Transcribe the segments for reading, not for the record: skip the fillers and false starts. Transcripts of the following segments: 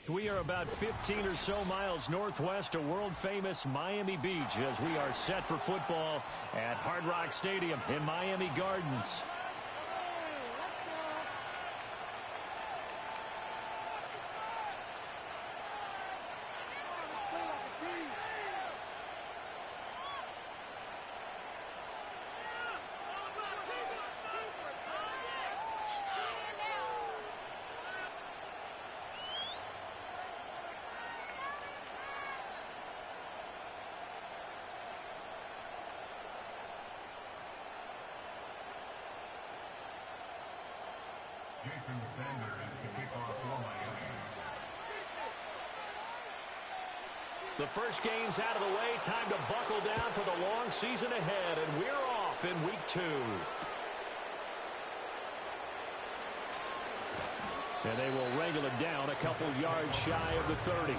We are about 15 or so miles northwest of world-famous Miami Beach as we are set for football at Hard Rock Stadium in Miami Gardens. The first game's out of the way. Time to buckle down for the long season ahead, and we're off in week 2. And they will wrangle it down a couple yards shy of the 30.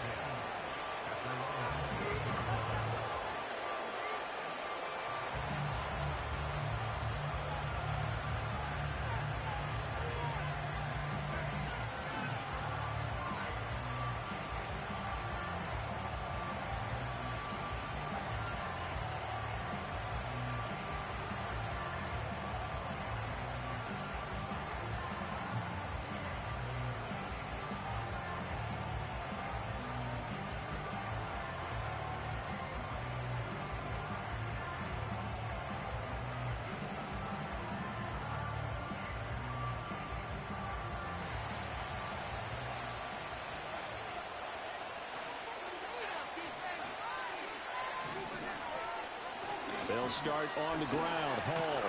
They'll start on the ground. Hall.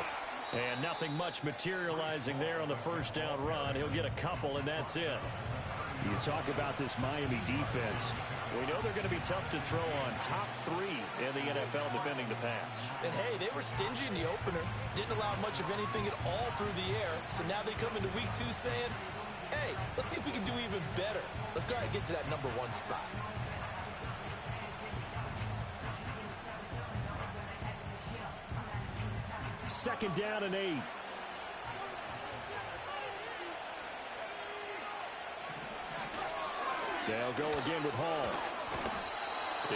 And nothing much materializing there on the first down run. He'll get a couple, and that's it. You talk about this Miami defense. We know they're going to be tough to throw on. Top 3 in the NFL defending the pass. And, hey, they were stingy in the opener. Didn't allow much of anything at all through the air. So now they come into week 2 saying, hey, let's see if we can do even better. Let's go ahead and get to that number 1 spot. Second down and 8. They'll go again with Hall.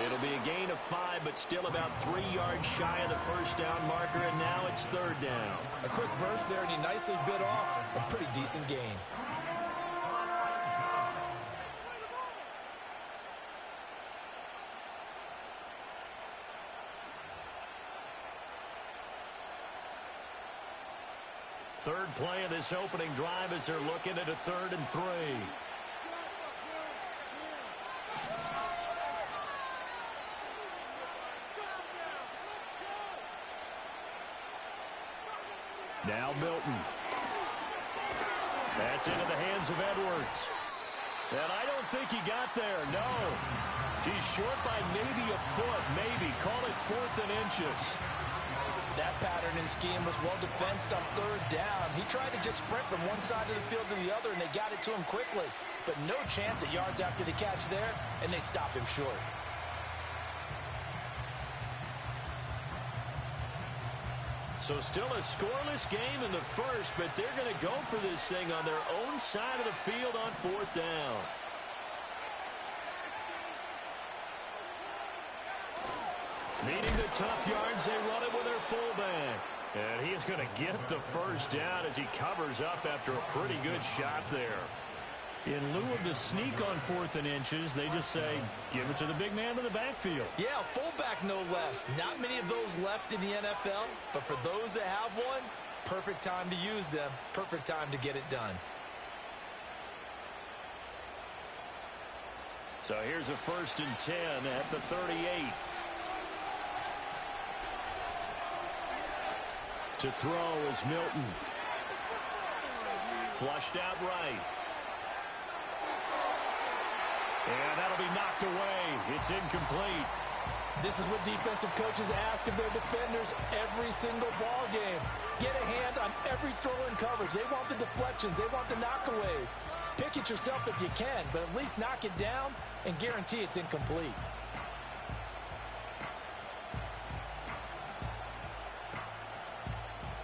It'll be a gain of 5, but still about 3 yards shy of the first down marker, and now it's third down. A quick burst there, and he nicely bit off a pretty decent gain. Third play of this opening drive as they're looking at a 3rd and 3. Now Milton. That's into the hands of Edwards. And I don't think he got there, no. He's short by maybe a foot, maybe. Call it 4th and inches. That pattern and scheme was well defensed on 3rd down. He tried to just sprint from one side of the field to the other, and they got it to him quickly. But no chance at yards after the catch there, and they stop him short. So still a scoreless game in the first, but they're going to go for this thing on their own side of the field on 4th down. Needing the tough yards, they run it with their fullback. And he is going to get the first down as he covers up after a pretty good shot there. In lieu of the sneak on 4th and inches, they just say, give it to the big man in the backfield. Yeah, fullback no less. Not many of those left in the NFL, but for those that have one, perfect time to use them, perfect time to get it done. So here's a 1st and 10 at the 38. To throw is Milton. Flushed out right. And that'll be knocked away. It's incomplete. This is what defensive coaches ask of their defenders every single ball game. Get a hand on every throw in coverage. They want the deflections. They want the knockaways. Pick it yourself if you can, but at least knock it down and guarantee it's incomplete.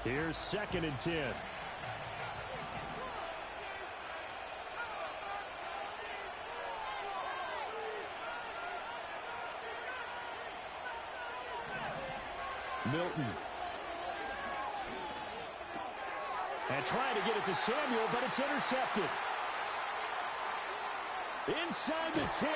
Here's 2nd and 10. Milton. And trying to get it to Samuel, but it's intercepted. Inside the 10.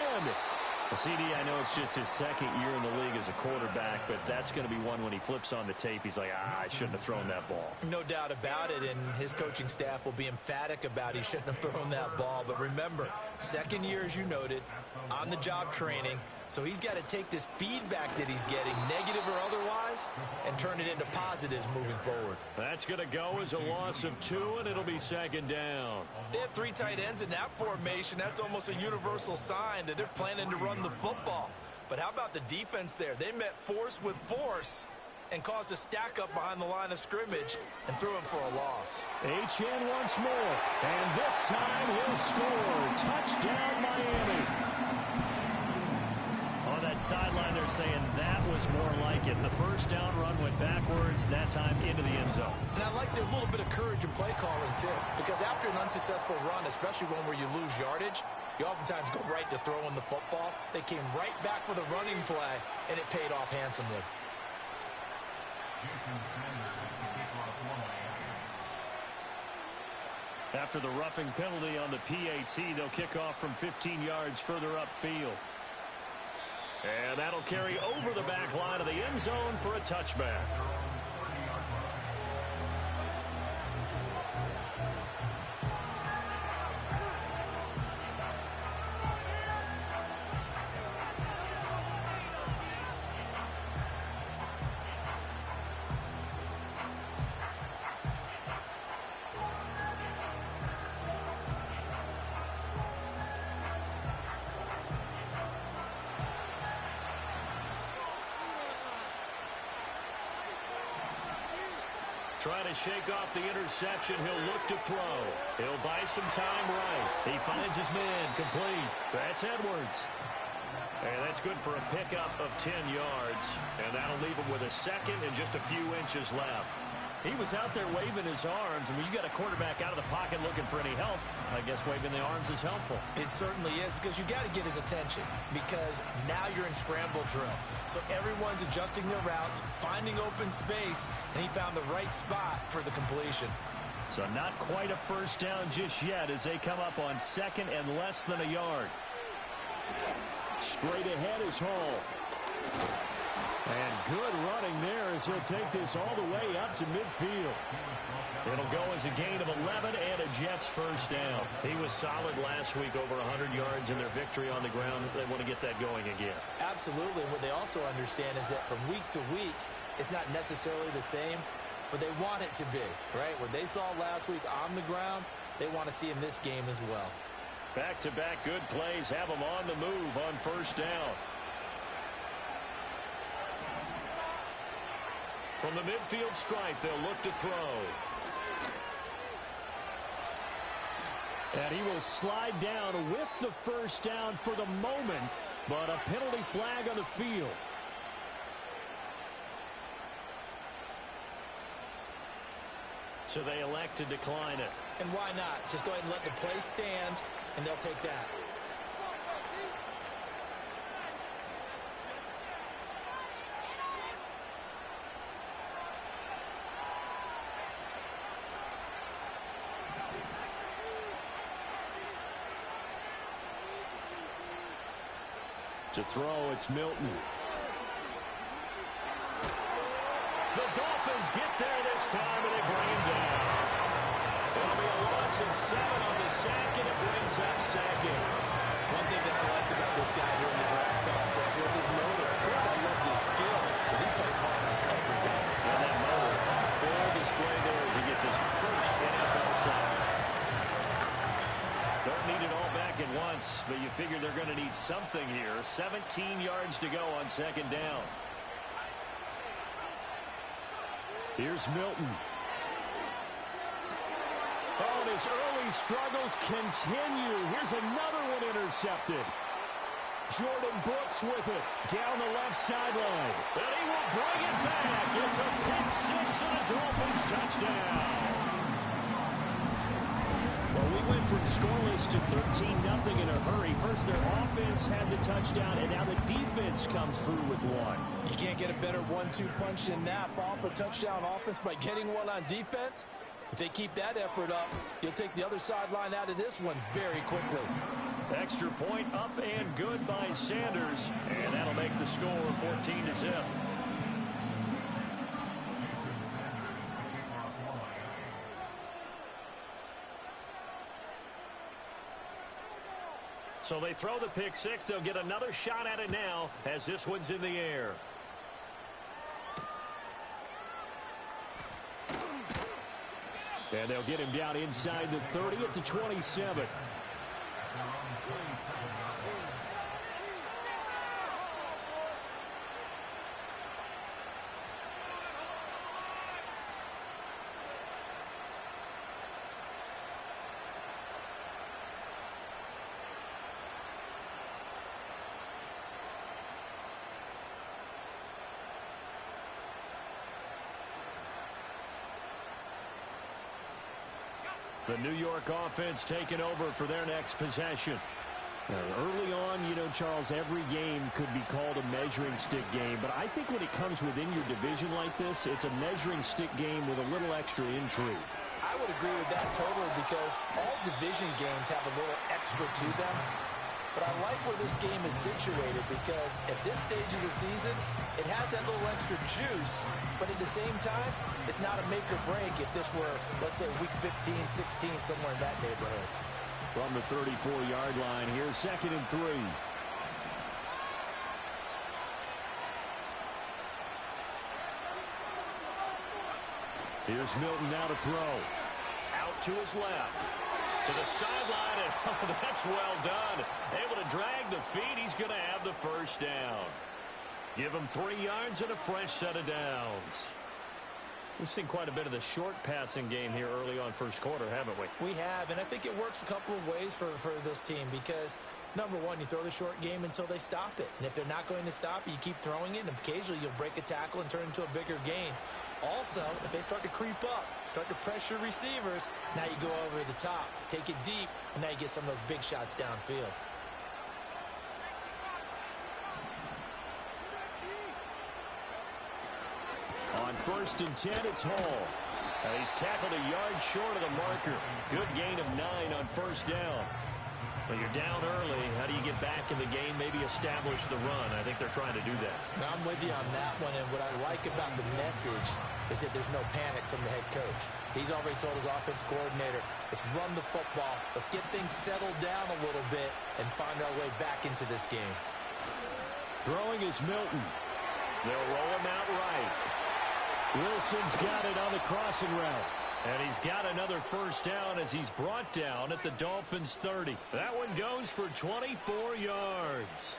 CD, I know it's just his second year in the league as a quarterback, but that's going to be one when he flips on the tape. He's like, I shouldn't have thrown that ball. No doubt about it, and his coaching staff will be emphatic about he shouldn't have thrown that ball. But remember, second year, as you noted, on-the-job training, so he's got to take this feedback that he's getting, negative or otherwise, and turn it into positives moving forward. That's going to go as a loss of 2, and it'll be second down. They have 3 tight ends in that formation. That's almost a universal sign that they're planning to run the football. But how about the defense there? They met force with force and caused a stack up behind the line of scrimmage and threw him for a loss. HN once more, and this time he'll score. Touchdown, Miami. On that sideline, they're saying that was more like it. The first down run went backwards, that time into the end zone. And I like their little bit of courage in play calling, too, because after an unsuccessful run, especially one where you lose yardage, you oftentimes go right to throwing the football. They came right back with a running play, and it paid off handsomely. After the roughing penalty on the PAT, they'll kick off from 15 yards further upfield. And that'll carry over the back line of the end zone for a touchback. Trying to shake off the interception. He'll look to throw. He'll buy some time right. He finds his man complete. That's Edwards. And that's good for a pickup of 10 yards. And that'll leave him with a second and just a few inches left. He was out there waving his arms, and when you got a quarterback out of the pocket looking for any help, I guess waving the arms is helpful. It certainly is, because you got to get his attention, because now you're in scramble drill. So everyone's adjusting their routes, finding open space, and he found the right spot for the completion. So not quite a first down just yet as they come up on second and less than a yard. Straight ahead is Hall. And good running there as he'll take this all the way up to midfield. It'll go as a gain of 11 and a Jets first down. He was solid last week, over 100 yards in their victory on the ground. They want to get that going again. Absolutely. And what they also understand is that from week to week, it's not necessarily the same, but they want it to be, right? What they saw last week on the ground, they want to see in this game as well. Back-to-back good plays have them on the move on first down. From the midfield stripe, they'll look to throw. And he will slide down with the first down for the moment, but a penalty flag on the field. So they elect to decline it. And why not? Just go ahead and let the play stand, and they'll take that. To throw, it's Milton. The Dolphins get there this time, and they bring him down. It'll be a loss of 7 on the sack, and it brings up second. One thing that I liked about this guy during the draft process was his motor. Of course, I loved his skills, but he plays hard every day. And that motor on full display there as he gets his first NFL sack. Don't need it all back at once, but you figure they're going to need something here. 17 yards to go on second down. Here's Milton. Oh, and his early struggles continue. Here's another one intercepted. Jordan Brooks with it down the left sideline. And he will bring it back. It's a pick six and a Dolphins touchdown. Well, we went from scoreless to 13-0 in a hurry. First, their offense had the touchdown, and now the defense comes through with one. You can't get a better 1-2 punch than that. Follow up a touchdown offense by getting one on defense. If they keep that effort up, you'll take the other sideline out of this one very quickly. Extra point up and good by Sanders, and that'll make the score 14-0. So they throw the pick six. They'll get another shot at it now as this one's in the air. And they'll get him down inside the 30 at the 27. The New York offense taking over for their next possession. Early on, you know, Charles, every game could be called a measuring stick game. But I think when it comes within your division like this, it's a measuring stick game with a little extra intrigue. I would agree with that totally because all division games have a little extra to them. But I like where this game is situated because at this stage of the season, it has that little extra juice, but at the same time, it's not a make or break if this were, let's say, week 15, 16, somewhere in that neighborhood. From the 34-yard line, here's 2nd and 3. Here's Milton now to throw. Out to his left. To the sideline, and oh, that's well done. Able to drag the feet. He's going to have the first down. Give him 3 yards and a fresh set of downs. We've seen quite a bit of the short passing game here early on first quarter, haven't we? We have, and I think it works a couple of ways for this team because, number one, you throw the short game until they stop it. And if they're not going to stop it, you keep throwing it, and occasionally you'll break a tackle and turn it into a bigger gain. Also, if they start to creep up, start to pressure receivers, now you go over the top, take it deep, and now you get some of those big shots downfield. On 1st and 10, it's Hall. He's tackled a yard short of the marker. Good gain of 9 on 1st down. Well, you're down early. How do you get back in the game, maybe establish the run? I think they're trying to do that. Now, I'm with you on that one, and what I like about the message is that there's no panic from the head coach. He's already told his offensive coordinator, let's run the football, let's get things settled down a little bit and find our way back into this game. Throwing is Milton. They'll roll him out right. Wilson's got it on the crossing route. And he's got another first down as he's brought down at the Dolphins' 30. That one goes for 24 yards.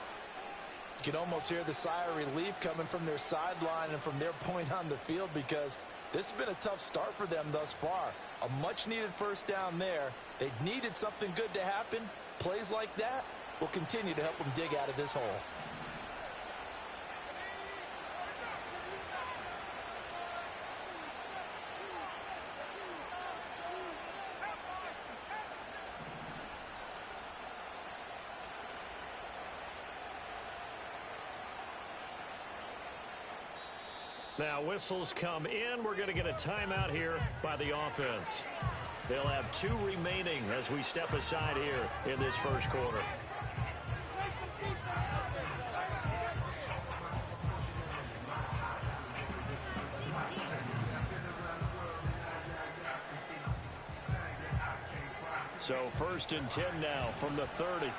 You can almost hear the sigh of relief coming from their sideline and from their point on the field because this has been a tough start for them thus far. A much-needed first down there. They needed something good to happen. Plays like that will continue to help them dig out of this hole. Now whistles come in. We're going to get a timeout here by the offense. They'll have 2 remaining as we step aside here in this first quarter. So 1st and 10 now from the 30.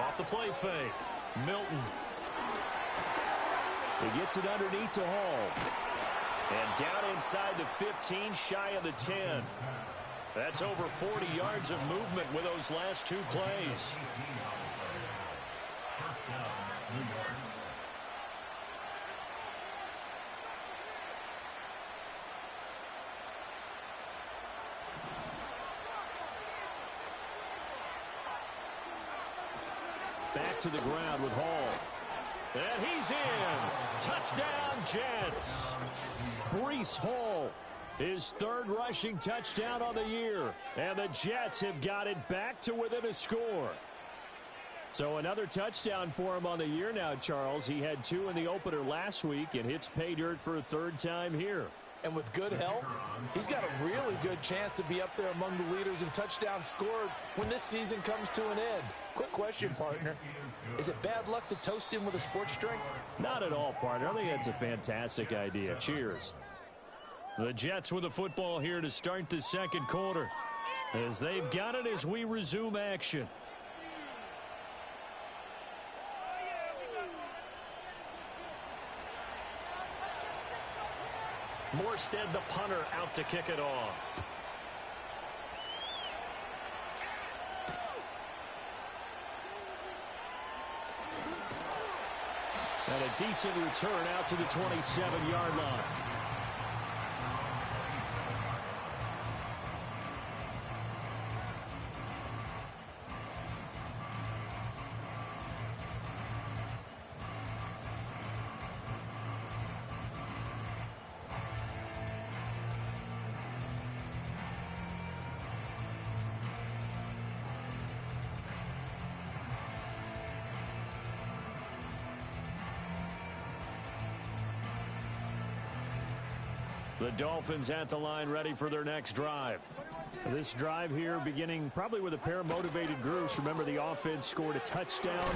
Off the play fake. Milton. He gets it underneath to Hall. And down inside the 15, shy of the 10. That's over 40 yards of movement with those last 2 plays. Back to the ground with Hall. And he's in. Touchdown, Jets. Breece Hall, his third rushing touchdown on the year. And the Jets have got it back to within a score. So another touchdown for him on the year now, Charles. He had 2 in the opener last week and hits pay dirt for a third time here. And with good health, he's got a really good chance to be up there among the leaders in touchdowns scored when this season comes to an end. Quick question, partner. Is it bad luck to toast him with a sports drink? Not at all, partner. I think that's a fantastic idea. Cheers. The Jets with the football here to start the second quarter, as they've got it as we resume action. Morstead, the punter, out to kick it off. And a decent return out to the 27-yard line. The Dolphins at the line, ready for their next drive. This drive here beginning probably with a pair of motivated groups. Remember, the offense scored a touchdown.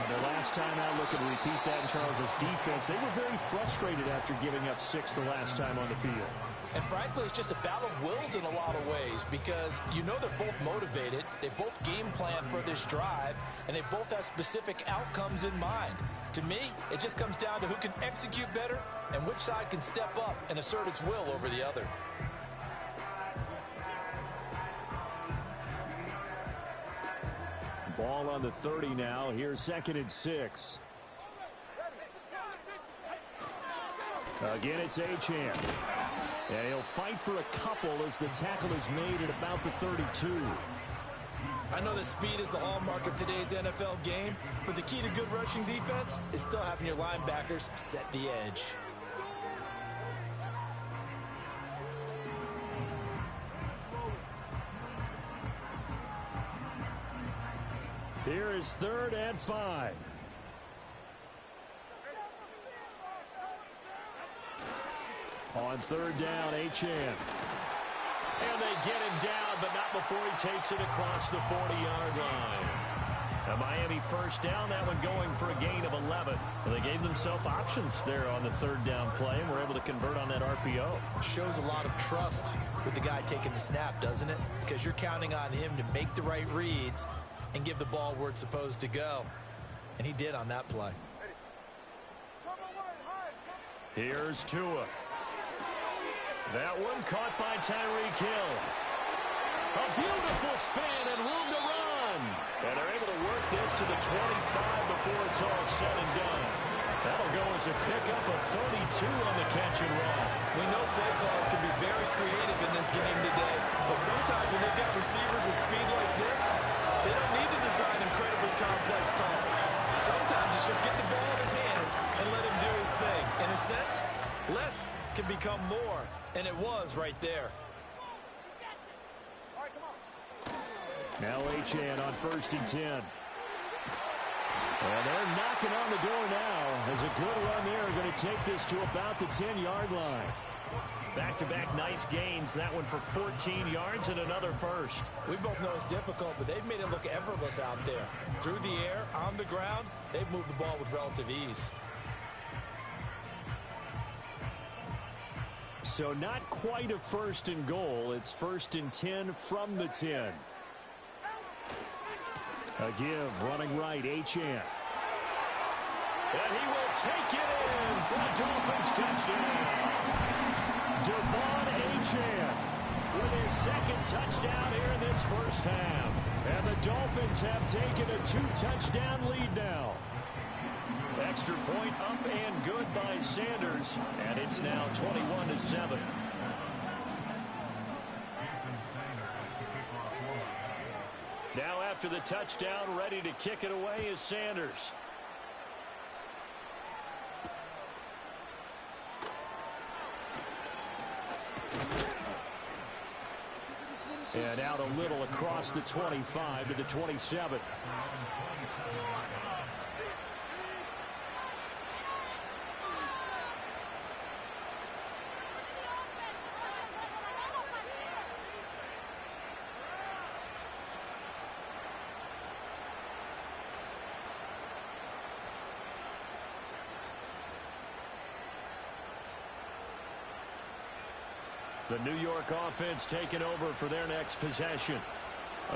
Their last time out, looking to repeat that in Charles's defense. They were very frustrated after giving up 6 the last time on the field. And frankly, it's just a battle of wills in a lot of ways, because you know they're both motivated. They both game plan for this drive, and they both have specific outcomes in mind. To me, it just comes down to who can execute better and which side can step up and assert its will over the other. Ball on the 30 now. Here's 2nd and 6. Again, it's Achane. And he'll fight for a couple as the tackle is made at about the 32. I know that speed is the hallmark of today's NFL game, but the key to good rushing defense is still having your linebackers set the edge. Here is 3rd and 5. On 3rd down, Achane. And they get him down, but not before he takes it across the 40-yard line. A Miami first down, that one going for a gain of 11. Well, they gave themselves options there on the 3rd down play, and were able to convert on that RPO. Shows a lot of trust with the guy taking the snap, doesn't it? Because you're counting on him to make the right reads and give the ball where it's supposed to go. And he did on that play. Here's Tua. That one caught by Tyreek Hill. A beautiful spin and room to run. And they're able to work this to the 25 before it's all said and done. That'll go as a pickup of 32 on the catch and run. We know play calls can be very creative in this game today, but sometimes when they've got receivers with speed like this, they don't need to design incredibly complex calls. Sometimes it's just get the ball in his hands and let him do his thing. In a sense, less can become more, and it was right there. Now Achane on 1st and 10. And they're knocking on the door now. There's a good run there. Going to take this to about the 10-yard line. Back-to-back nice gains. That one for 14 yards and another first. We both know it's difficult, but they've made it look effortless out there. Through the air, on the ground, they've moved the ball with relative ease. So not quite a 1st and goal. It's 1st and 10 from the 10. A give, running right, Achane. And he will take it in for the Dolphins touchdown. Devon Achane with his 2nd touchdown here in this first half. And the Dolphins have taken a 2-touchdown lead now. Extra point up and good by Sanders. And it's now 21-7. Now after after the touchdown. Ready to kick it away is Sanders. And out a little across the 25 to the 27. The New York offense taking over for their next possession.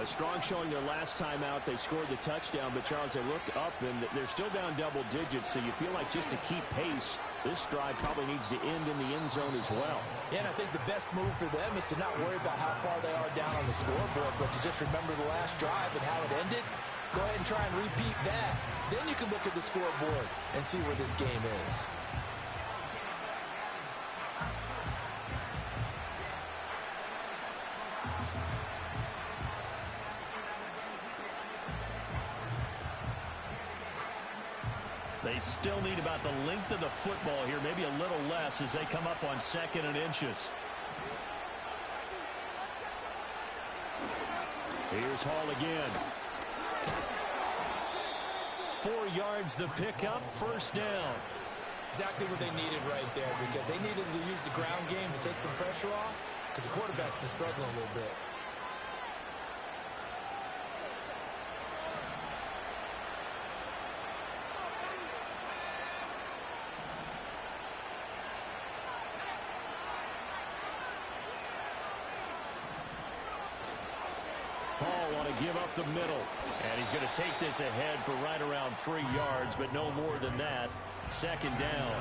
A strong showing their last time out. They scored the touchdown, but Charles, they look up and they're still down double digits, so you feel like just to keep pace, this drive probably needs to end in the end zone as well. Yeah, and I think the best move for them is to not worry about how far they are down on the scoreboard, but to just remember the last drive and how it ended. Go ahead and try and repeat that. Then you can look at the scoreboard and see where this game is. They still need about the length of the football here, maybe a little less as they come up on 2nd and inches. Here's Hall again. 4 yards the pickup, first down. Exactly what they needed right there, because they needed to use the ground game to take some pressure off, because the quarterback's been struggling a little bit. Hall want to give up the middle. And he's going to take this ahead for right around 3 yards, but no more than that. 2nd down.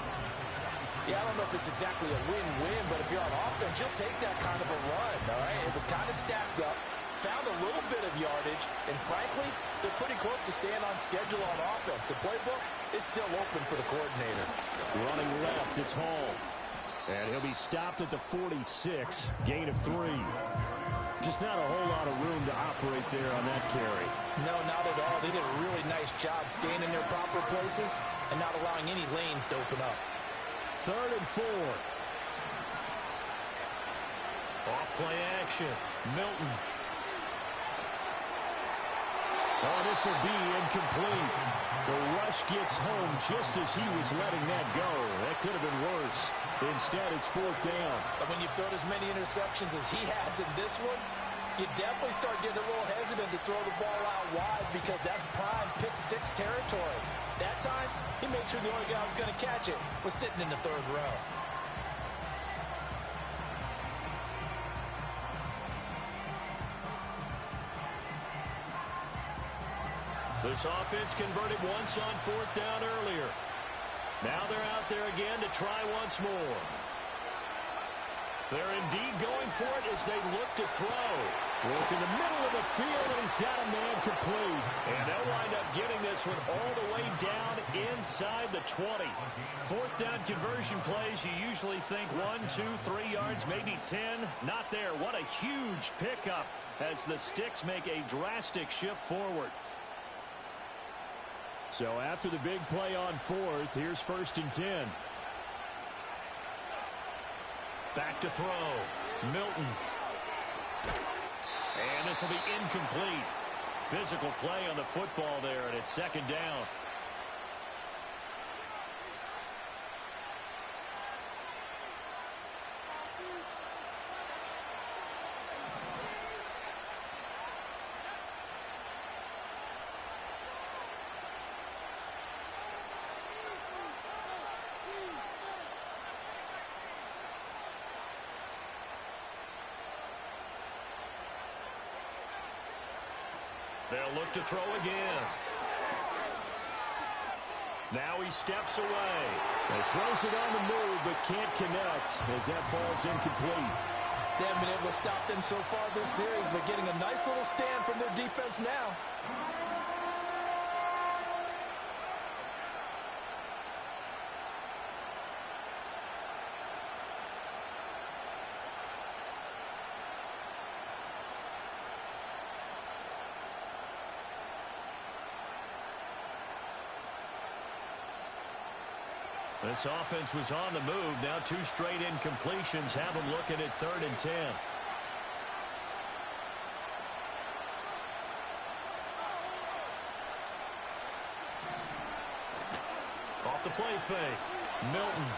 Yeah, I don't know if it's exactly a win-win, but if you're on offense, you'll take that kind of a run, all right? It was kind of stacked up, found a little bit of yardage, and frankly, they're pretty close to staying on schedule on offense. The playbook is still open for the coordinator. Running left, it's Hall. And he'll be stopped at the 46, gain of 3. Just not a whole lot of room to operate there on that carry. No, not at all. They did a really nice job staying in their proper places and not allowing any lanes to open up. 3rd and 4. Off play action. Milton. Oh, this will be incomplete. The rush gets home just as he was letting that go. That could have been worse. Instead, it's 4th down. But when you've thrown as many interceptions as he has in this one, you definitely start getting a little hesitant to throw the ball out wide, because that's prime pick-6 territory. That time, he made sure the only guy who was going to catch it was sitting in the 3rd row. This offense converted once on 4th down earlier. Now they're out there again to try once more. They're indeed going for it as they look to throw. Work in the middle of the field, and he's got a man complete. And they'll wind up getting this one all the way down inside the 20. 4th down conversion plays, you usually think 1, 2, 3 yards, maybe 10. Not there. What a huge pickup as the Sticks make a drastic shift forward. So after the big play on 4th, here's 1st and 10. Back to throw. Milton. And this will be incomplete. Physical play on the football there, and it's 2nd down. They'll look to throw again. Now he steps away. He throws it on the move, but can't connect as that falls incomplete. They haven't been able to stop them so far this series, but getting a nice little stand from their defense now. This offense was on the move. Now 2 straight incompletions have them looking at 3rd and 10. Off the play fake. Milton.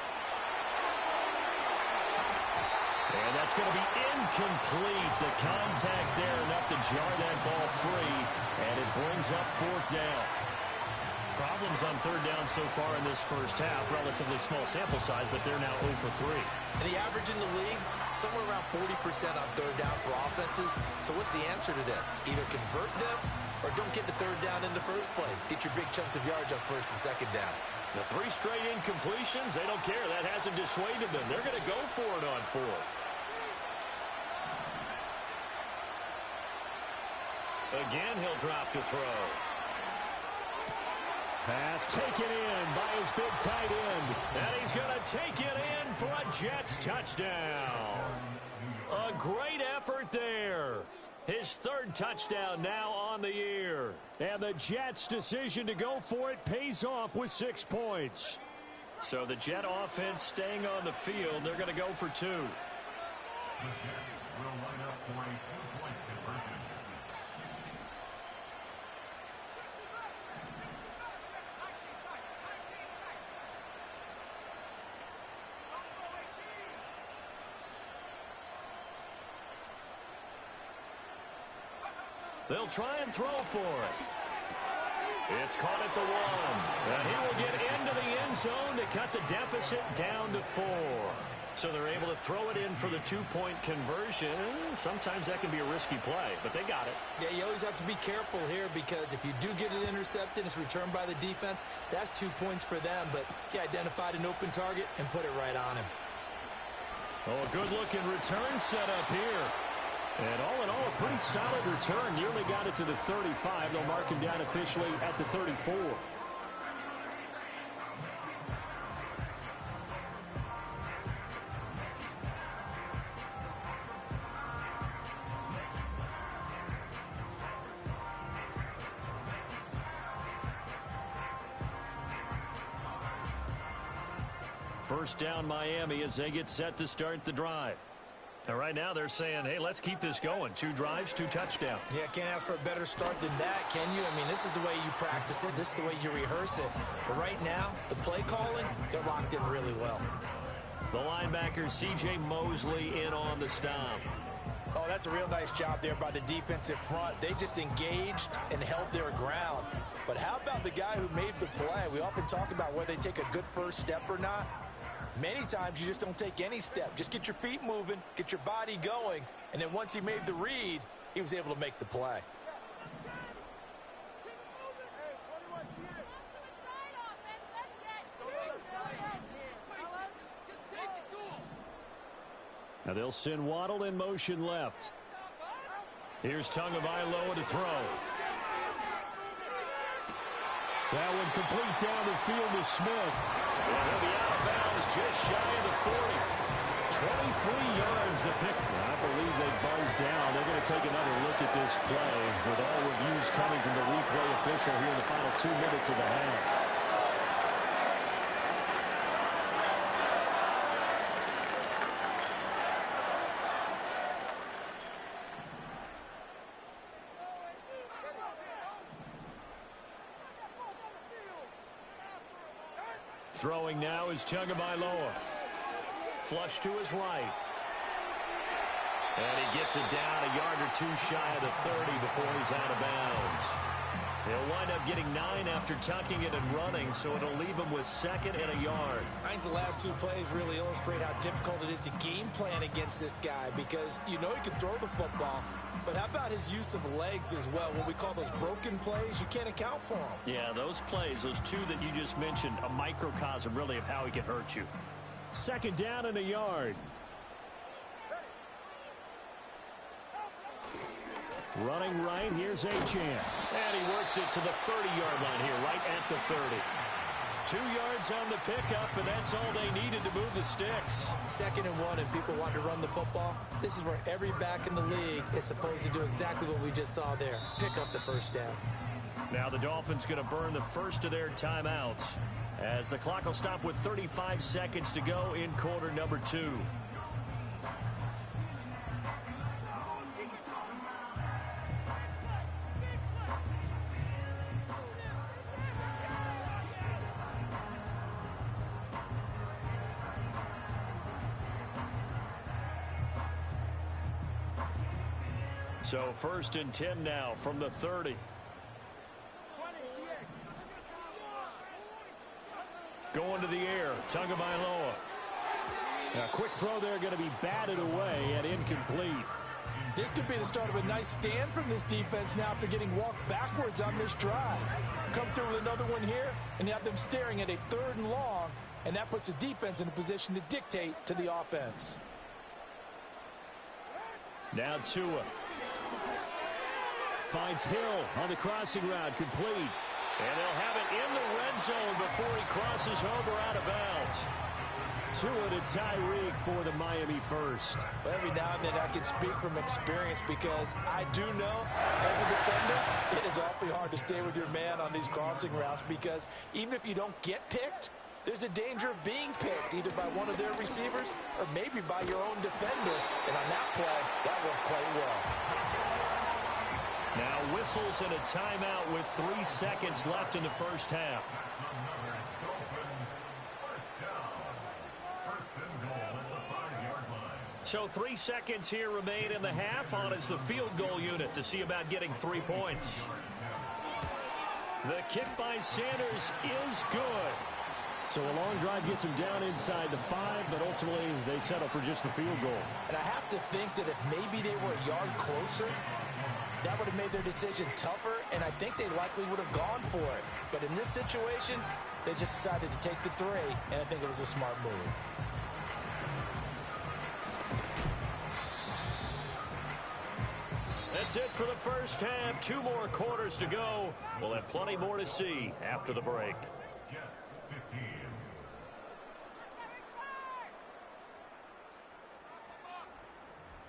And that's going to be incomplete. The contact there enough to jar that ball free. And it brings up 4th down. Problems on 3rd down so far in this first half. Relatively small sample size, but they're now 0 for 3. And the average in the league, somewhere around 40% on 3rd down for offenses. So what's the answer to this? Either convert them or don't get the 3rd down in the first place. Get your big chunks of yards on 1st and 2nd down. The 3 straight incompletions, they don't care. That hasn't dissuaded them. They're going to go for it on 4th. Again, he'll drop to throw. Pass taken in by his big tight end. And he's going to take it in for a Jets touchdown. A great effort there. His 3rd touchdown now on the year. And the Jets' decision to go for it pays off with 6 points. So the Jet offense staying on the field. They're going to go for 2. The Jets will line up for a 2-point conversion. They'll try and throw for it. It's caught at the 1. And he will get into the end zone to cut the deficit down to 4. So they're able to throw it in for the 2-point conversion. Sometimes that can be a risky play, but they got it. Yeah, you always have to be careful here because if you do get it intercepted, it's returned by the defense. That's 2 points for them, but he identified an open target and put it right on him. Oh, a good-looking return set up here. And all in all, a pretty solid return. Nearly got it to the 35. They'll mark him down officially at the 34. First down, Miami, as they get set to start the drive. And right now they're saying, hey, let's keep this going. 2 drives, 2 touchdowns. Yeah, can't ask for a better start than that, can you? I mean, this is the way you practice it. This is the way you rehearse it. But right now, the play calling, they're locked in really well. The linebacker, C.J. Mosley, in on the stop. Oh, that's a real nice job there by the defensive front. They just engaged and held their ground. But how about the guy who made the play? We often talk about whether they take a good first step or not. Many times you just don't take any step. Just get your feet moving, get your body going, and then once he made the read, he was able to make the play. Now they'll send Waddle in motion left. Here's Tagovailoa to throw. That one complete down the field to Smith. And he'll be out of bounds just shy of the 40. 23 yards the pick. I believe they buzzed down. They're going to take another look at this play with all reviews coming from the replay official here in the final 2 minutes of the half. Throwing now is Tagovailoa. Flush to his right. And he gets it down a yard or 2 shy of the 30 before he's out of bounds. He'll wind up getting 9 after tucking it and running, so it'll leave him with 2nd and a yard. I think the last 2 plays really illustrate how difficult it is to game plan against this guy because you know he can throw the football, but how about his use of legs as well? What we call those broken plays, you can't account for them. Yeah, those plays, those 2 that you just mentioned, a microcosm really of how he can hurt you. 2nd down and a yard. Running right, here's Achane. And he works it to the 30-yard line here, right at the 30. 2 yards on the pickup, and that's all they needed to move the sticks. 2nd and 1, and people want to run the football. This is where every back in the league is supposed to do exactly what we just saw there. Pick up the 1st down. Now the Dolphins going to burn the first of their timeouts. as the clock will stop with 35 seconds to go in quarter number 2. So 1st and 10 now from the 30. Going to the air, Tagovailoa. A quick throw there, going to be batted away and incomplete. This could be the start of a nice stand from this defense now after getting walked backwards on this drive. Come through with another one here, and you have them staring at a 3rd and long, and that puts the defense in a position to dictate to the offense. Now Tua. Finds Hill on the crossing route, complete. And they'll have it in the red zone before he crosses over out of bounds. Tua to Tyreek for the Miami first. Well, every now and then I can speak from experience because I do know as a defender, it is awfully hard to stay with your man on these crossing routes because even if you don't get picked, there's a danger of being picked either by one of their receivers or maybe by your own defender. And on that play, that worked quite well. Now whistles and a timeout with 3 seconds left in the first half. So 3 seconds here remain in the half. On is the field goal unit to see about getting 3 points. The kick by Sanders is good. So a long drive gets them down inside the 5, but ultimately they settle for just the field goal. And I have to think that if maybe they were a yard closer, that would have made their decision tougher, and I think they likely would have gone for it. But in this situation, they just decided to take the 3, and I think it was a smart move. That's it for the first half. 2 more quarters to go. We'll have plenty more to see after the break.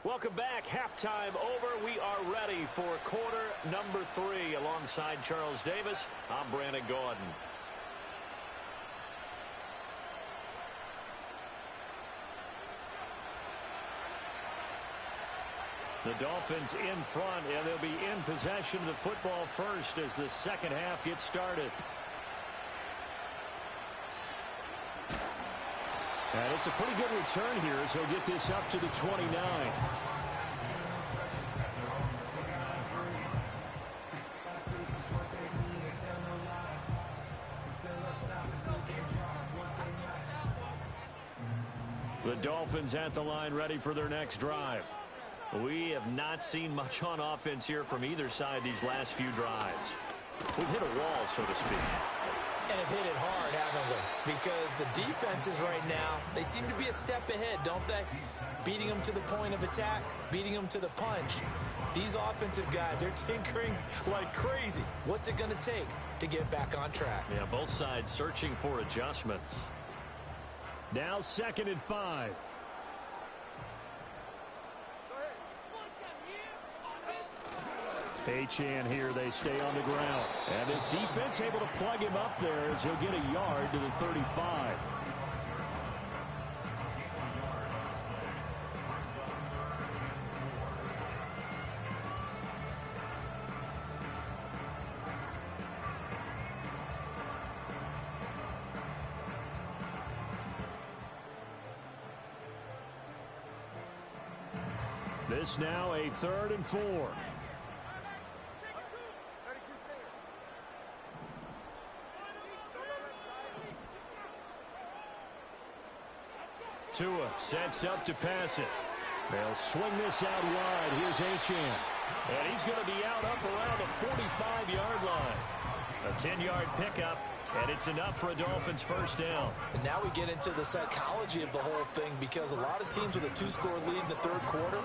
Welcome back. Halftime over. We are ready for quarter number 3. Alongside Charles Davis, I'm Brandon Gordon. The Dolphins in front, and they'll be in possession of the football first as the second half gets started. And it's a pretty good return here as he'll get this up to the 29. The Dolphins at the line ready for their next drive. We have not seen much on offense here from either side these last few drives. We've hit a wall, so to speak. And have hit it hard, haven't we? Because the defenses right now, they seem to be a step ahead, don't they? Beating them to the point of attack, beating them to the punch. These offensive guys, they're tinkering like crazy. What's it going to take to get back on track? Yeah, both sides searching for adjustments. Now 2nd and 5. Achane here, they stay on the ground. And his defense able to plug him up there as he'll get a yard to the 35. This now a 3rd and 4. Tua sets up to pass it. They'll swing this out wide. Here's Achane. And he's going to be out up around the 45-yard line. A 10-yard pickup, and it's enough for a Dolphins first down. And now we get into the psychology of the whole thing because a lot of teams with a 2-score lead in the 3rd quarter,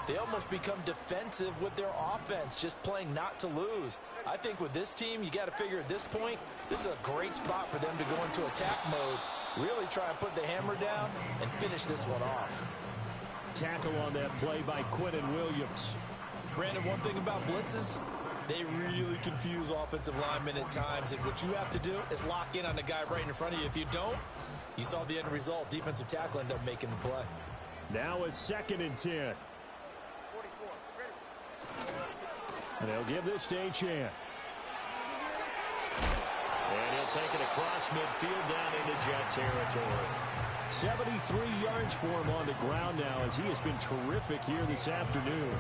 they almost become defensive with their offense, just playing not to lose. I think with this team, you got to figure at this point, this is a great spot for them to go into attack mode, really try and put the hammer down and finish this one off. Tackle on that play by Quinnen Williams. Brandon, one thing about blitzes, They really confuse offensive linemen at times, and what you have to do is lock in on the guy right in front of you. If you don't, you saw the end result. Defensive tackle ended up making the play. Now a 2nd and 10. And they'll give this to Achane. And he'll take it across midfield down into Jet territory. 73 yards for him on the ground now as he has been terrific here this afternoon.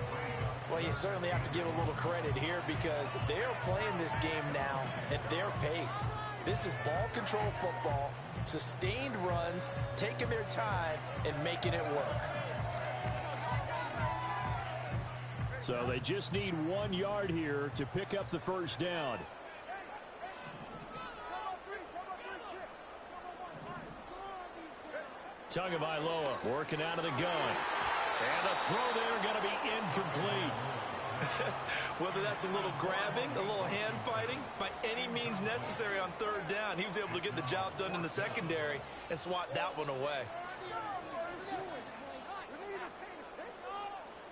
Well, you certainly have to give a little credit here because they're playing this game now at their pace. This is ball control football, sustained runs, taking their time, and making it work. So they just need 1 yard here to pick up the first down. Tagovailoa working out of the gun. And the throw there going to be incomplete. Whether that's a little grabbing, a little hand fighting, by any means necessary on 3rd down, he was able to get the job done in the secondary and swat that one away.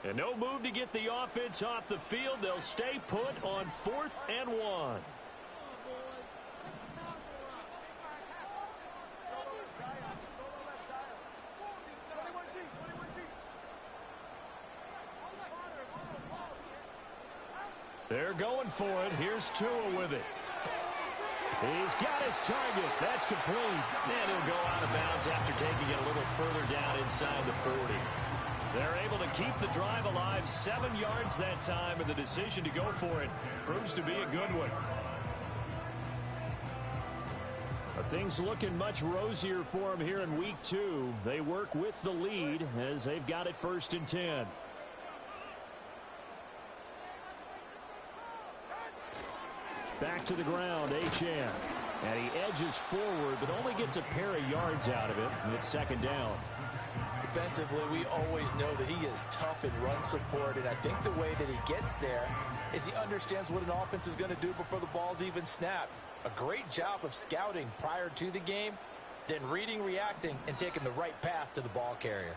And no move to get the offense off the field. They'll stay put on 4th and 1. They're going for it. Here's Tua with it. He's got his target. That's complete. And he'll go out of bounds after taking it a little further down inside the 40. They're able to keep the drive alive. 7 yards that time, and the decision to go for it proves to be a good one. Things looking much rosier for them here in week 2. They work with the lead as they've got it 1st and 10. Back to the ground, Achane. And he edges forward, but only gets a pair of yards out of it, and it's 2nd down. Defensively, we always know that he is tough in run support, and I think the way that he gets there is he understands what an offense is going to do before the ball's even snapped. A great job of scouting prior to the game, then reading, reacting, and taking the right path to the ball carrier.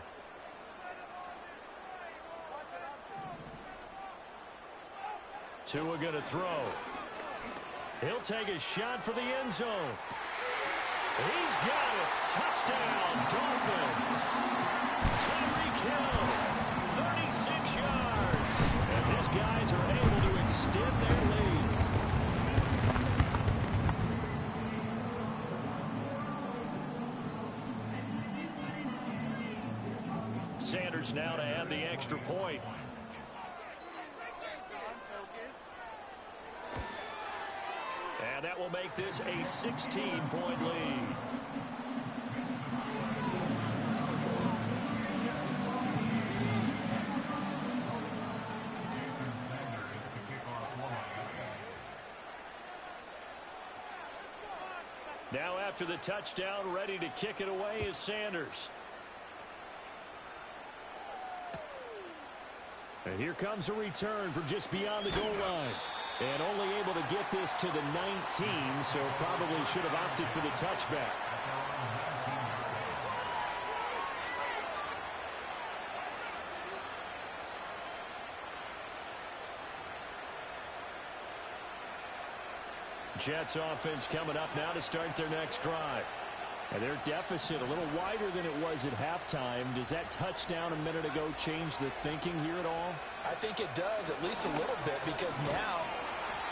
Tua going to throw. He'll take a shot for the end zone. He's got it. Touchdown, Dolphins. Tyreek Hill, 36 yards. As his guys are able to extend their lead. Sanders now to add the extra point. And that will make this a 16-point lead. Now after the touchdown, ready to kick it away is Sanders. And here comes a return from just beyond the goal line. And only able to get this to the 19, so probably should have opted for the touchback. Jets offense coming up now to start their next drive. And their deficit a little wider than it was at halftime. Does that touchdown a minute ago change the thinking here at all? I think it does, at least a little bit, because now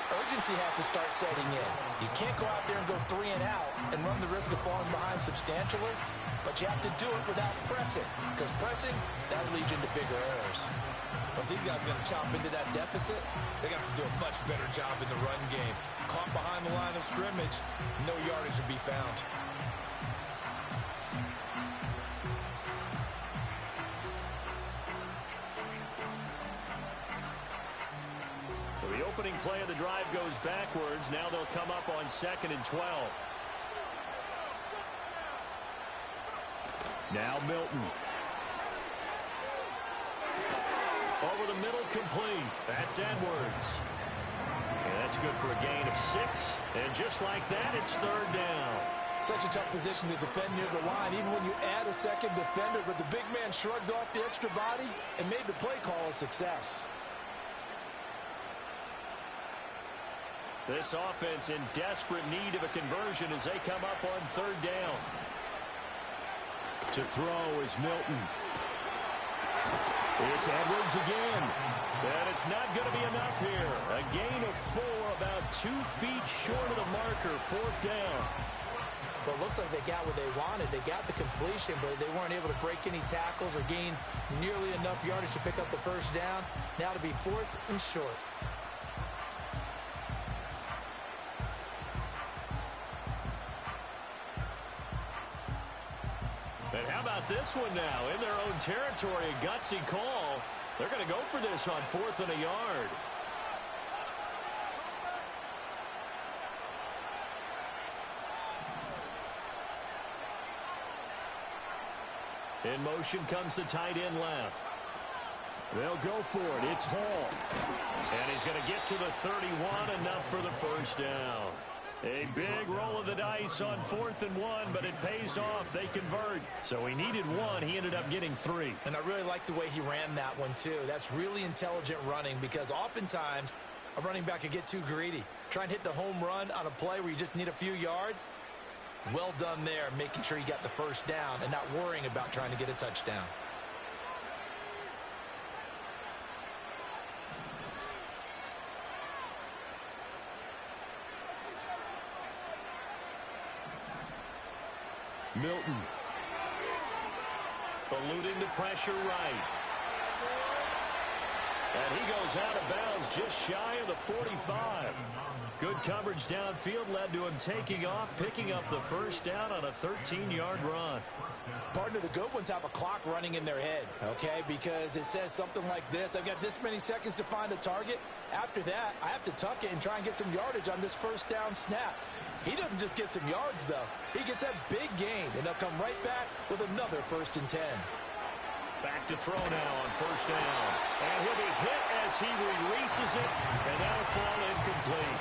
urgency has to start setting in. You can't go out there and go 3 and out and run the risk of falling behind substantially, but you have to do it without pressing, because pressing, that leads into bigger errors. But these guys are going to chop into that deficit. They got to do a much better job in the run game. Caught behind the line of scrimmage, no yardage to be found. The opening play of the drive goes backwards. Now they'll come up on 2nd and 12. Now Milton. Over the middle, complete. That's Edwards. And that's good for a gain of 6. And just like that, it's 3rd down. Such a tough position to defend near the line, even when you add a second defender. But the big man shrugged off the extra body and made the play call a success. This offense in desperate need of a conversion as they come up on third down. To throw is Milton. It's Edwards again. And it's not going to be enough here. A gain of 4, about 2 feet short of the marker, fourth down. Well, it looks like they got what they wanted. They got the completion, but they weren't able to break any tackles or gain nearly enough yardage to pick up the first down. Now to be fourth and short. And how about this one now? In their own territory, a gutsy call. They're going to go for this on 4th and a yard. In motion comes the tight end left. They'll go for it. It's Hall. And he's going to get to the 31, enough for the first down. A big roll of the dice on 4th and 1, but it pays off. They convert. So he needed 1. He ended up getting 3. And I really like the way he ran that one, too. That's really intelligent running because oftentimes a running back can get too greedy. Try and hit the home run on a play where you just need a few yards. Well done there, making sure he got the first down and not worrying about trying to get a touchdown. Milton. Eluding the pressure right. And he goes out of bounds just shy of the 45. Good coverage downfield led to him taking off, picking up the first down on a 13-yard run. Partner, the good ones have a clock running in their head, okay? Because it says something like this. I've got this many seconds to find a target. After that, I have to tuck it and try and get some yardage on this first down snap. He doesn't just get some yards, though. He gets a big gain, and they'll come right back with another 1st and 10. Back to throw now on first down. And he'll be hit as he releases it, and that'll fall incomplete.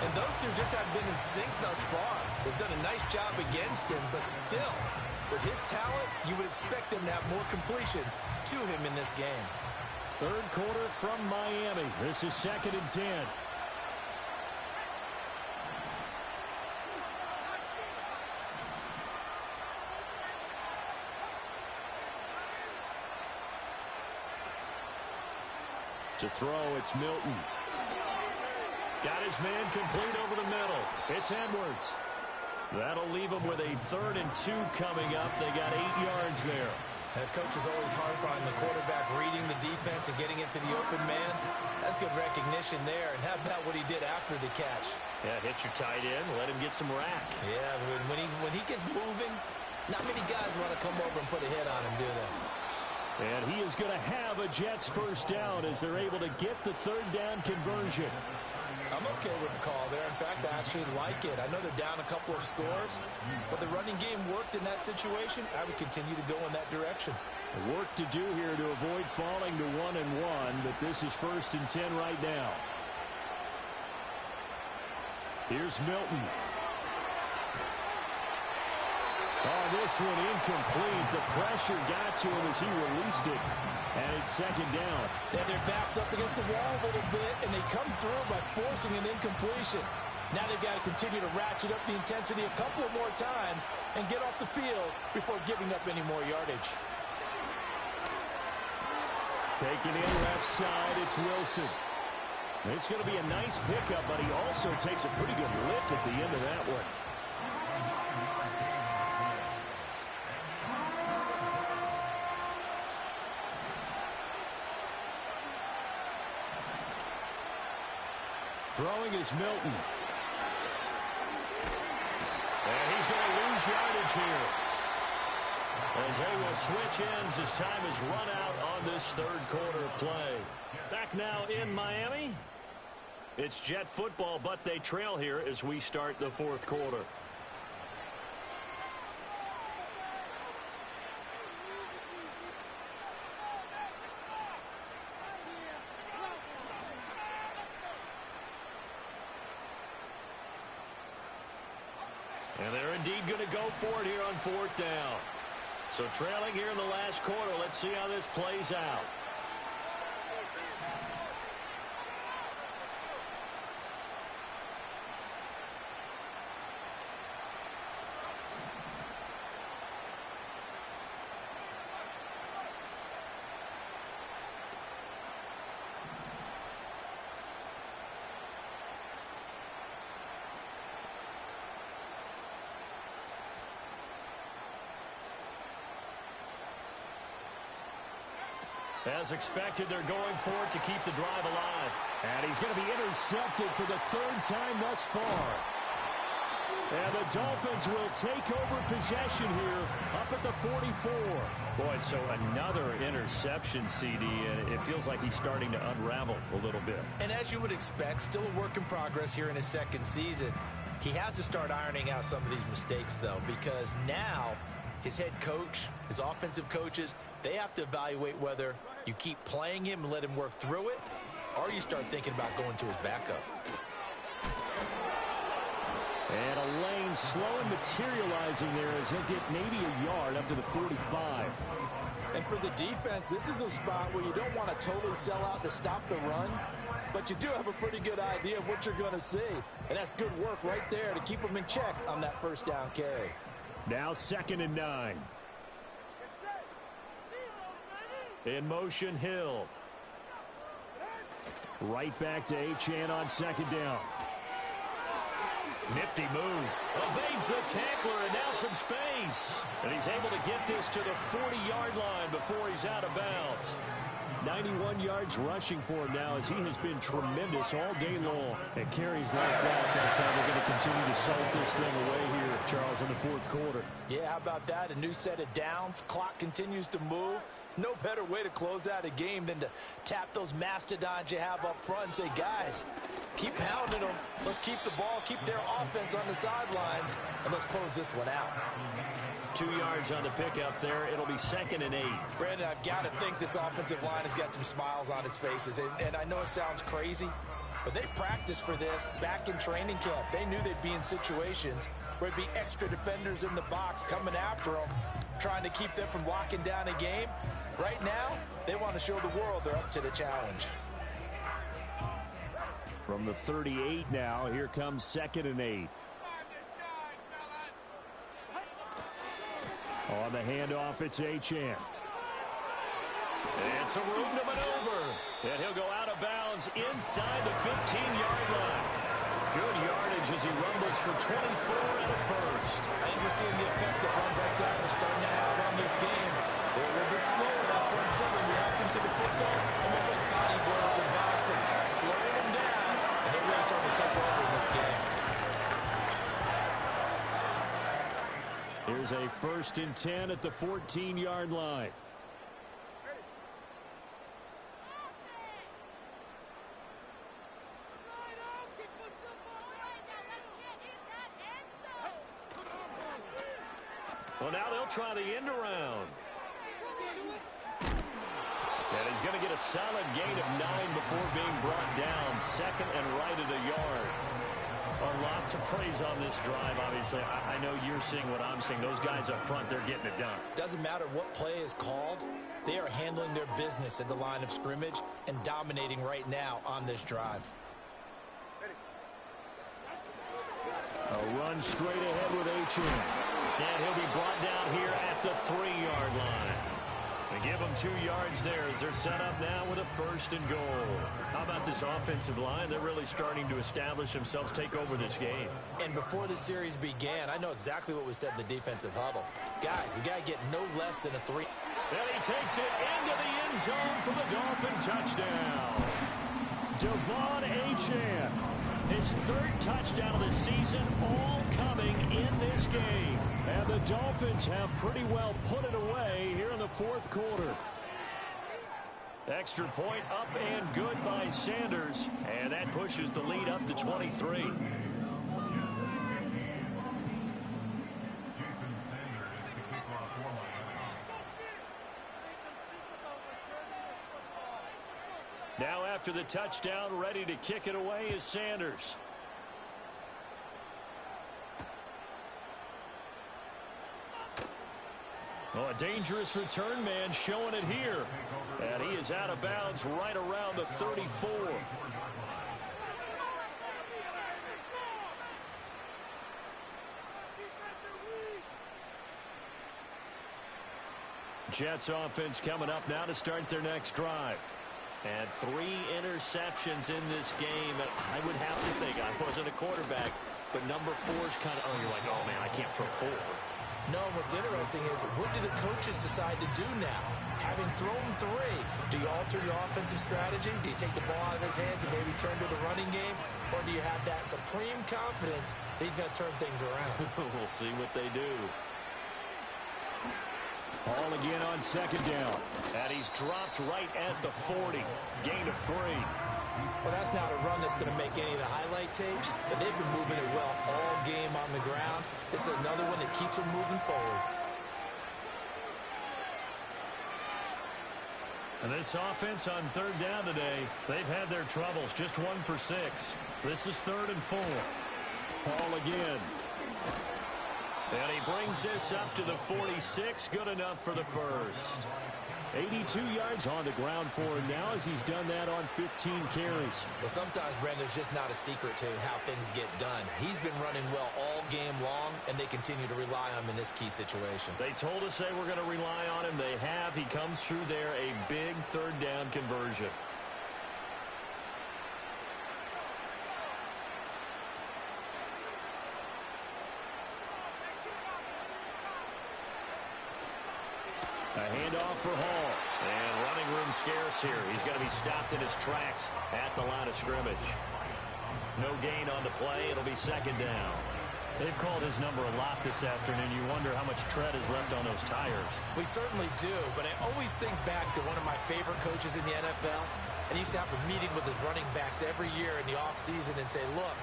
And those two just haven't been in sync thus far. They've done a nice job against him, but still, with his talent, you would expect them to have more completions to him in this game. Third quarter from Miami. This is 2nd and 10. To throw, it's Milton. Got his man complete over the middle. It's Edwards. That'll leave him with a 3rd and 2 coming up. They got 8 yards there. That coach is always harp on the quarterback reading the defense and getting into the open man. That's good recognition there. And how about what he did after the catch? Yeah, hit your tight end, let him get some rack. Yeah, when he gets moving, not many guys want to come over and put a hit on him, do they? And he is going to have a Jets first down as they're able to get the 3rd down conversion. I'm okay with the call there. In fact, I actually like it. I know they're down a couple of scores, but the running game worked in that situation. I would continue to go in that direction. Work to do here to avoid falling to 1 and 1, but this is 1st and 10 right now. Here's Milton. Oh, this one incomplete. The pressure got to him as he released it. And it's 2nd down. And their back's up against the wall a little bit, and they come through by forcing an incompletion. Now they've got to continue to ratchet up the intensity a couple of more times and get off the field before giving up any more yardage. Taking in left side, it's Wilson. It's going to be a nice pickup, but he also takes a pretty good lift at the end of that one. Throwing is Milton. And he's going to lose yardage here. As they will switch ends as time is run out on this 3rd quarter of play. Back now in Miami. It's Jet football, but they trail here as we start the 4th quarter. And they're indeed going to go for it here on 4th down. So trailing here in the last quarter. Let's see how this plays out. As expected, they're going for it to keep the drive alive. And he's going to be intercepted for the third time thus far. And the Dolphins will take over possession here up at the 44. Boy, so another interception, CD, and it feels like he's starting to unravel a little bit. And as you would expect, still a work in progress here in his second season. He has to start ironing out some of these mistakes, though, because now his head coach, his offensive coaches, they have to evaluate whether you keep playing him and let him work through it, or you start thinking about going to his backup. And a lane slow and materializing there as he'll get maybe a yard up to the 45. And for the defense, this is a spot where you don't want to totally sell out to stop the run, but you do have a pretty good idea of what you're going to see. And that's good work right there to keep them in check on that first down carry. Now 2nd and 9. In motion, Hill. Right back to Achane on 2nd down. Nifty move. Evades the tackler, and now some space. And he's able to get this to the 40-yard line before he's out of bounds. 91 yards rushing for him now as he has been tremendous all day long. And carries like that, that's how they're going to continue to salt this thing away here, Charles, in the fourth quarter. Yeah, how about that? A new set of downs. Clock continues to move. No better way to close out a game than to tap those mastodons you have up front and say, guys, keep pounding them. Let's keep the ball, keep their offense on the sidelines, and let's close this one out. 2 yards on the pickup there. It'll be 2nd and 8. Brandon, I've got to think this offensive line has got some smiles on its faces. And I know it sounds crazy, but they practiced for this back in training camp. They knew they'd be in situations where it'd be extra defenders in the box coming after them, trying to keep them from locking down a game. Right now, they want to show the world they're up to the challenge. From the 38 now, here comes 2nd and 8. On the handoff, it's Achane. And some room to maneuver. And he'll go out of bounds inside the 15-yard line. Good yardage as he rumbles for 24 and a first. I think we're seeing the effect that runs like that are starting to have on this game. They're a little bit slower, that front seven, reacting to the football, almost like bodybuilders in boxing, slowing them down, and they're really starting to take over in this game. Here's a 1st and 10 at the 14-yard line. Well, now they'll try the end around. And he's going to get a solid gain of 9 before being brought down. 2nd and right at a yard. Lots of praise on this drive, obviously. I know you're seeing what I'm seeing. Those guys up front, they're getting it done. Doesn't matter what play is called. They are handling their business at the line of scrimmage and dominating right now on this drive. A run straight ahead with Achane. And he'll be brought down here at the 3-yard line. They give them 2 yards there as they're set up now with a 1st and goal. How about this offensive line? They're really starting to establish themselves, take over this game. And before the series began, I know exactly what we said in the defensive huddle. Guys, we got to get no less than a 3. And he takes it into the end zone for the Dolphin touchdown. Devon Achane. His 3rd touchdown of the season, all coming in this game. And the Dolphins have pretty well put it away here in the fourth quarter. Extra point up and good by Sanders. And that pushes the lead up to 23. Now after the touchdown, ready to kick it away is Sanders. Oh, a dangerous return man showing it here. And he is out of bounds right around the 34. Jets offense coming up now to start their next drive. And 3 interceptions in this game. I would have to think, I wasn't a quarterback, but number 4 is kind of, oh, you're like, oh, man, I can't throw 4. No, what's interesting is, what do the coaches decide to do now? Having thrown 3, do you alter your offensive strategy? Do you take the ball out of his hands and maybe turn to the running game? Or do you have that supreme confidence that he's going to turn things around? We'll see what they do. Ball again on second down. And he's dropped right at the 40. Gain of 3. Well, that's not a run that's going to make any of the highlight tapes, but they've been moving it well all game on the ground. This is another one that keeps them moving forward. And this offense on third down today, they've had their troubles. Just 1 for 6. This is 3rd and 4. Ball again. And he brings this up to the 46. Good enough for the first. 82 yards on the ground for him now as he's done that on 15 carries. Well, sometimes, Brandon, it's just not a secret to how things get done. He's been running well all game long, and they continue to rely on him in this key situation. They told us they were going to rely on him. They have. He comes through there, a big third down conversion. A handoff for Hall. And running room scarce here. He's going to be stopped in his tracks at the line of scrimmage. No gain on the play. It'll be second down. They've called his number a lot this afternoon. You wonder how much tread is left on those tires. We certainly do, but I always think back to one of my favorite coaches in the NFL. And he used to have a meeting with his running backs every year in the offseason and say, look,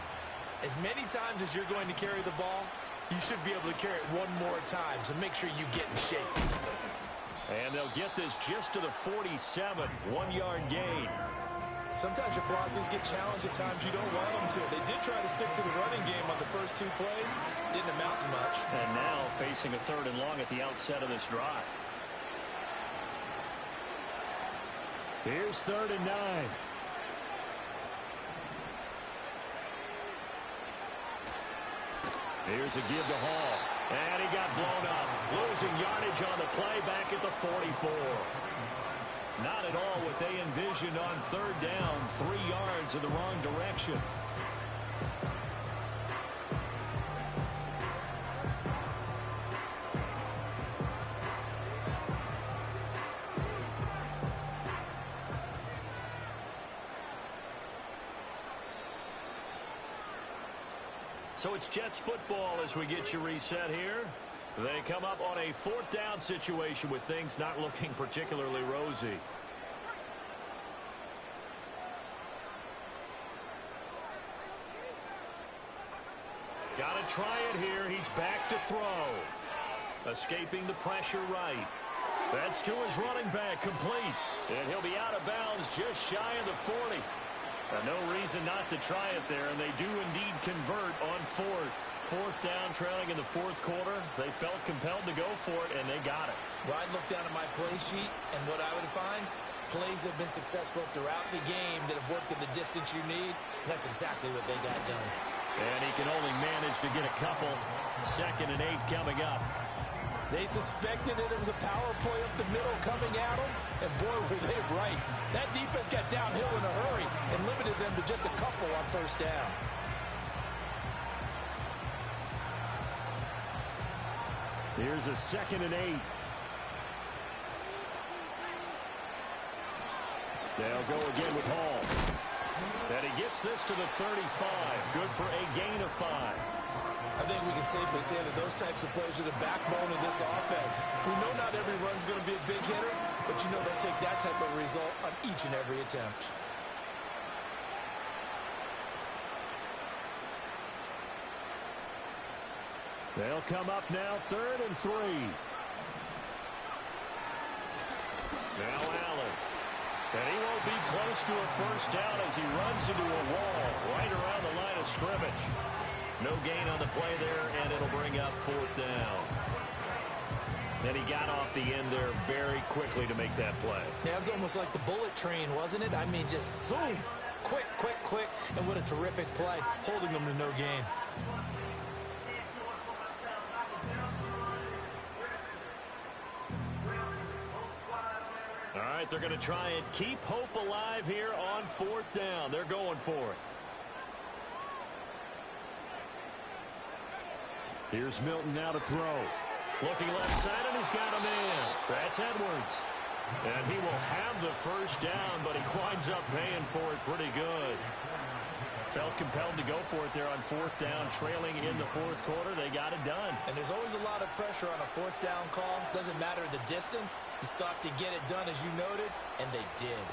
as many times as you're going to carry the ball, you should be able to carry it one more time, so make sure you get in shape. And they'll get this just to the 47, 1-yard gain. Sometimes your philosophies get challenged at times you don't want them to. They did try to stick to the running game on the first 2 plays. Didn't amount to much. And now facing a 3rd and long at the outset of this drive. Here's 3rd and 9. Here's a give to Hall. And he got blown up. Losing yardage on the play back at the 44. Not at all what they envisioned on 3rd down. 3 yards in the wrong direction. So it's Jets football as we get you reset here. They come up on a 4th down situation with things not looking particularly rosy. Got to try it here. He's back to throw. Escaping the pressure right. That's to his running back, complete. And he'll be out of bounds just shy of the 40. No reason not to try it there, and they do indeed convert on 4th. 4th down, trailing in the 4th quarter. They felt compelled to go for it, and they got it. Well, I'd look down at my play sheet, and what I would find, plays have been successful throughout the game that have worked in the distance you need, and that's exactly what they got done. And he can only manage to get a couple. 2nd and 8 coming up. They suspected it was a power play up the middle coming at them, and boy, were they right. That defense got downhill in a hurry and limited them to just a couple on 1st down. Here's a 2nd and 8. They'll go again with Hall. And he gets this to the 35. Good for a gain of 5. I think we can safely say that those types of plays are the backbone of this offense. We know not every run's going to be a big hitter, but you know they'll take that type of result on each and every attempt. They'll come up now 3rd and 3. Now Allen. And he won't be close to a 1st down as he runs into a wall right around the line of scrimmage. No gain on the play there, and it'll bring up 4th down. And he got off the end there very quickly to make that play. Yeah, it was almost like the bullet train, wasn't it? I mean, just zoom. Quick, quick, quick. And what a terrific play, holding them to no gain. All right, they're going to try and keep hope alive here on 4th down. They're going for it. Here's Milton now to throw. Looking left side, and he's got a man. That's Edwards. And he will have the first down, but he winds up paying for it pretty good. Felt compelled to go for it there on fourth down, trailing in the fourth quarter. They got it done. And there's always a lot of pressure on a fourth down call. Doesn't matter the distance. You still have to get it done, as you noted, and they did.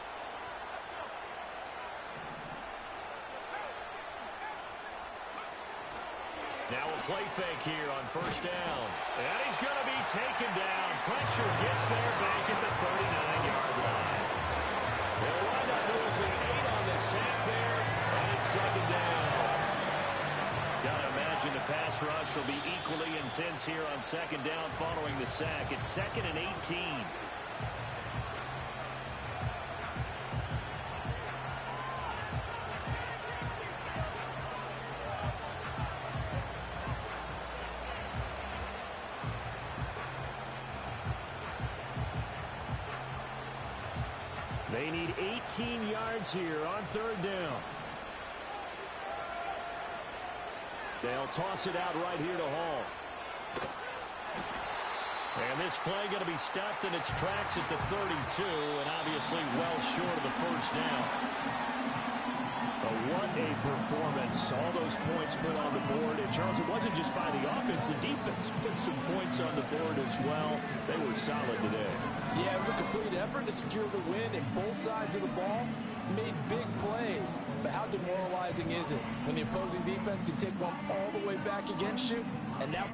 Now a play fake here on first down. And he's going to be taken down. Pressure gets there back at the 39-yard line. They'll wind up losing 8 on the sack there, and it's second down. Got to imagine the pass rush will be equally intense here on second down following the sack. It's 2nd and 18. They need 18 yards here on third down. They'll toss it out right here to Hall. And this play going to be stopped in its tracks at the 32, and obviously well short of the first down. But what a performance. All those points put on the board. And, Charles, it wasn't just by the offense. The defense put some points on the board as well. They were solid today. Yeah, it was a complete effort to secure the win, and both sides of the ball made big plays. But how demoralizing is it when the opposing defense can take one all the way back against you, and now